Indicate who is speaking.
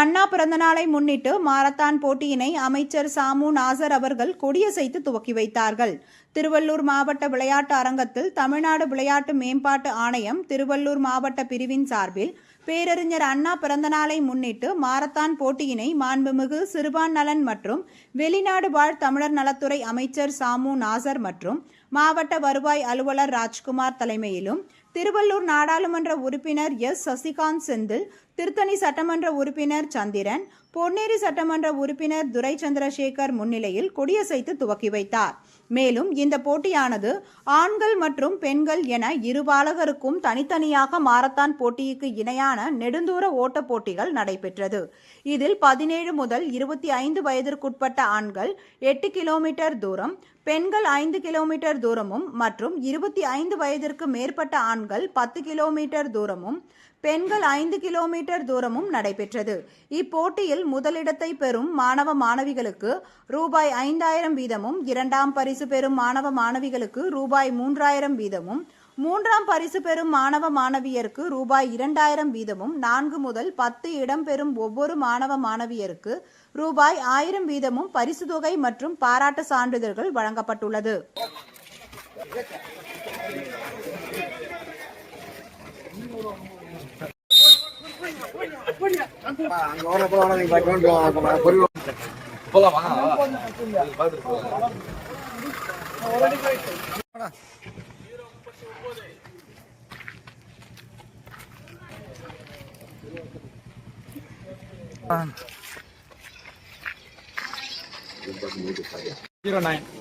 Speaker 1: அண்ணா பிறந்தநாளை முன்னிட்டு மாரத்தான் போட்டியினை அமைச்சர் சாமு நாசர் அவர்கள் கொடியசைத்து துவக்கி வைத்தார்கள். திருவள்ளூர் மாவட்ட விளையாட்டு அரங்கத்தில் தமிழ்நாடு விளையாட்டு மேம்பாட்டு ஆணையம் திருவள்ளூர் மாவட்ட பிரிவின் சார்பில் பேரறிஞர் அண்ணா பிறந்தநாளை முன்னிட்டு மாரத்தான் போட்டியினை மாண்புமிகு சிறுபான் நலன் மற்றும் வெளிநாடு வாழ் தமிழர் நலத்துறை அமைச்சர் சாமு நாசர் மற்றும் மாவட்ட வருவாய் அலுவலர் ராஜ்குமார் தலைமையிலும் திருவள்ளூர் நாடாளுமன்ற உறுப்பினர் எஸ் சசிகாந்த் செந்தில், திருத்தணி சட்டமன்ற உறுப்பினர் சந்திரன், பொன்னேரி சட்டமன்ற உறுப்பினர் துரை சந்திரசேகர் முன்னிலையில் கொடியசைத்து துவக்கி வைத்தார். மேலும் இந்த போட்டியானது ஆண்கள் மற்றும் பெண்கள் என இருபாலகருக்கும் தனித்தனியாக மாரத்தான் போட்டிக்கு இணையான நெடுந்தூர ஓட்ட போட்டிகள் நடைபெற்றது. இதில் 17 முதல் 25 வயதிற்குட்பட்ட ஆண்கள் 8 கிலோமீட்டர் தூரம், பெண்கள் 5 கிலோமீட்டர் தூரமும் மற்றும் 25 வயதிற்கு மேற்பட்ட ஆண்கள் 10 கிலோமீட்டர் தூரமும், பெண்கள் 5 கிலோமீட்டர் தூரமும் நடைபெற்றது. இப்போட்டியில் முதலிடத்தை பெறும் மாணவ மாணவிகளுக்கு ரூபாய் 5000 வீதமும், இரண்டாம் பரிசு பெறும் மாணவ மாணவிகளுக்கு ரூபாய் 3000 வீதமும், மூன்றாம் பரிசு பெறும் மாணவ மாணவியருக்கு ரூபாய் 2000 வீதமும், 4 முதல் 10 இடம் பெறும் ஒவ்வொரு மாணவ மாணவியருக்கு ரூபாய் 1000 வீதமும் பரிசு தொகை மற்றும் பாராட்டு சான்றிதழ்கள் வழங்கப்பட்டுள்ளது.
Speaker 2: Zero 9.